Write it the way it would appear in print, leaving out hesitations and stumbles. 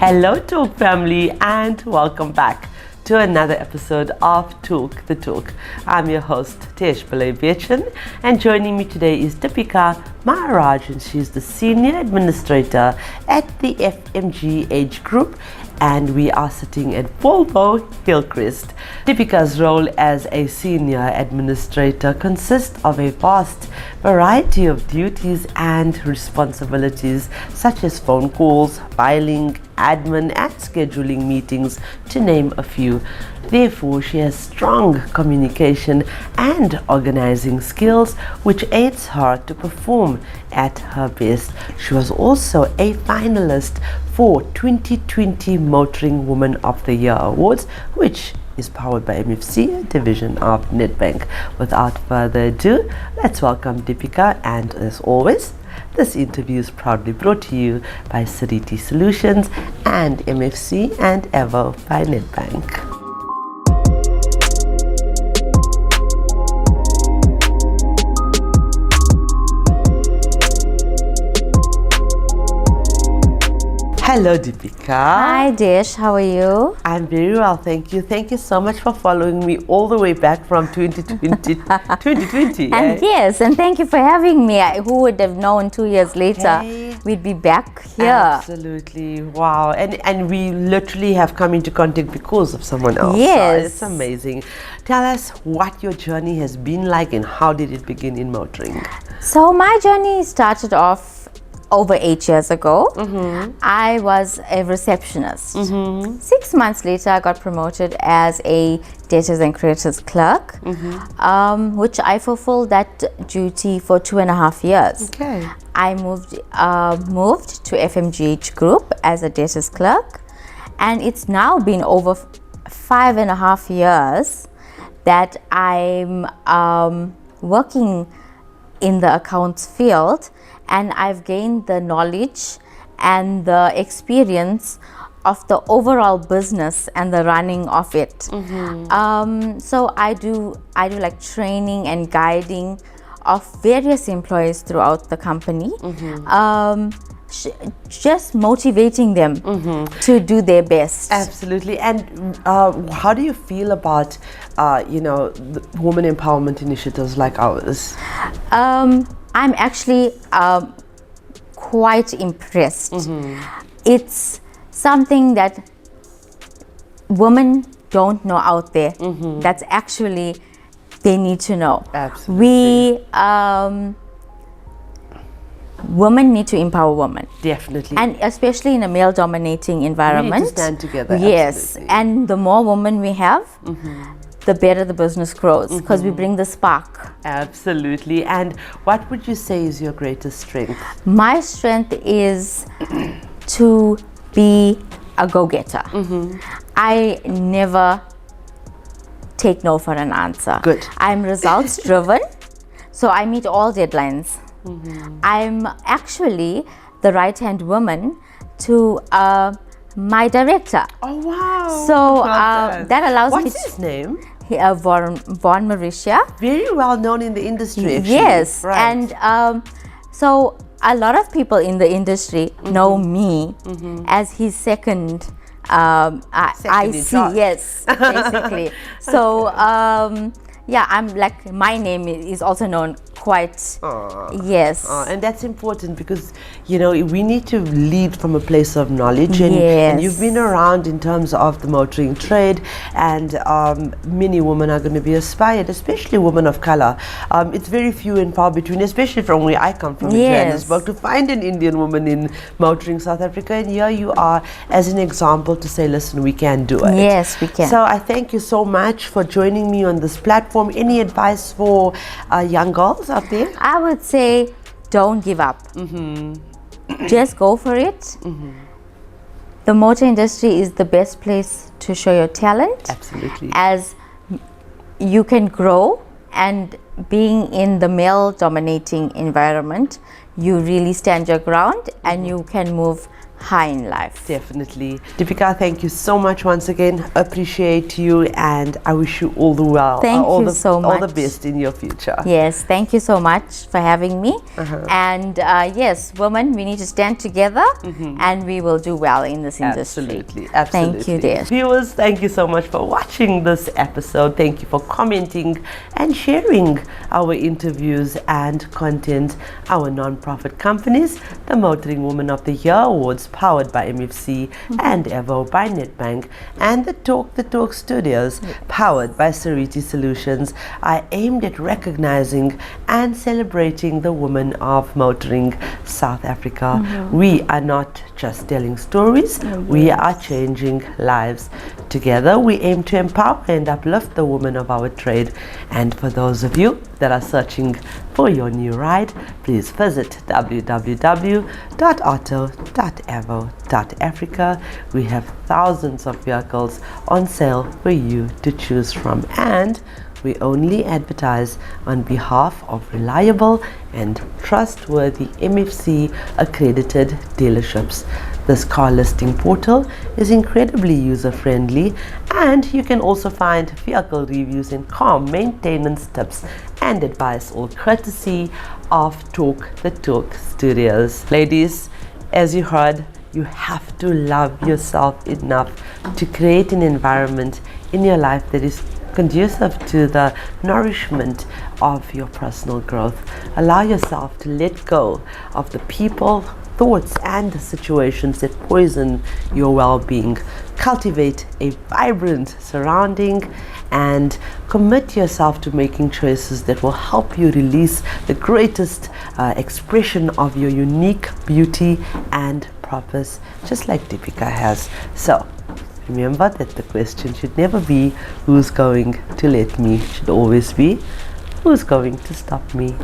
Hello Talk family and welcome back to another episode of Talk the Talk. I'm your host Tesh Bechin, and joining me today is Depika Maharaj, and she's the Senior Administrator at the FMGH Group, and we are sitting at Volvo Hillcrest. Depika's role as a Senior Administrator consists of a vast variety of duties and responsibilities such as phone calls, filing, admin and scheduling meetings, to name a few. Therefore, she has strong communication and organizing skills which aids her to perform at her best. She was also a finalist for 2020 Motoring Woman of the Year Awards, which is powered by MFC, a division of Nedbank. Without further ado, let's welcome Depika, and as always, this interview is proudly brought to you by Sariti Solutions and MFC and Evo by Nedbank. Hello Depika. Hi Desh, how are you? I'm very well, thank you. Thank you so much for following me all the way back from 2020. And yes, and thank you for having me. Who would have known 2 years later we'd be back here? Absolutely, wow. And we literally have come into contact because of someone else. Yes. So it's amazing. Tell us what your journey has been like and how did it begin in motoring? So my journey started off over 8 years ago. I was a receptionist. 6 months later, I got promoted as a debtors and creditors clerk, which I fulfilled that duty for 2.5 years. Okay. I moved to FMGH Group as a debtors clerk, and it's now been over 5.5 years that I'm working in the accounts field, and I've gained the knowledge and the experience of the overall business and the running of it. So I do like training and guiding of various employees throughout the company, just motivating them to do their best. Absolutely. And how do you feel about the women empowerment initiatives like ours? I'm actually quite impressed. It's something that women don't know out there. That's actually they need to know. Absolutely. Women need to empower women. Definitely. And especially in a male-dominating environment. We need to stand together. Yes. Absolutely. And the more women we have, the better the business grows, because we bring the spark. Absolutely. And what would you say is your greatest strength? My strength is to be a go-getter. I never take no for an answer. Good. I'm results driven, so I meet all deadlines. I'm actually the right-hand woman to my director. Oh wow! So that allows me. What's his name? Von Mauritia. Very well known in the industry. Actually. Yes, right. And so a lot of people in the industry know me as his second IC. Yes, basically. So yeah, I'm like, my name is also known quite. Yes. And that's important because we need to lead from a place of knowledge, and, yes. and you've been around in terms of the motoring trade, and many women are going to be aspired, especially women of color. It's very few and far between, especially from where I come from in Johannesburg, to find an Indian woman in motoring South Africa, and here you are as an example to say, listen, we can do it. Yes, we can. So I thank you so much for joining me on this platform. Any advice for young girls out there? I would say don't give up. Just go for it. The motor industry is the best place to show your talent. Absolutely. As you can grow, and being in the male dominating environment, you really stand your ground and you can move high in life. Definitely. Depika, thank you so much once again. Appreciate you, and I wish you all the well. Thank you so much. All the best in your future. Yes, thank you so much for having me. And yes, women, we need to stand together and we will do well in this industry. Absolutely. Thank you, dear. Viewers, thank you so much for watching this episode. Thank you for commenting and sharing our interviews and content. Our non-profit companies, the Motoring Woman of the Year Awards, powered by MFC and Evo by Nedbank, and the Talk Studios, powered by Sariti Solutions, are aimed at recognizing and celebrating the women of motoring South Africa. We are not just telling stories, we are changing lives. Together we aim to empower and uplift the women of our trade. And for those of you that are searching for your new ride, please visit www.auto.evo.africa. We have thousands of vehicles on sale for you to choose from, and we only advertise on behalf of reliable and trustworthy MFC accredited dealerships. This car listing portal is incredibly user-friendly, and you can also find vehicle reviews and car maintenance tips and advice, all courtesy of Talk the Talk Studios. Ladies, as you heard, you have to love yourself enough to create an environment in your life that is conducive to the nourishment of your personal growth. Allow yourself to let go of the people, thoughts and situations that poison your well-being. Cultivate a vibrant surrounding and commit yourself to making choices that will help you release the greatest expression of your unique beauty and purpose, just like Depika has. So remember that the question should never be who's going to let me, it should always be who's going to stop me.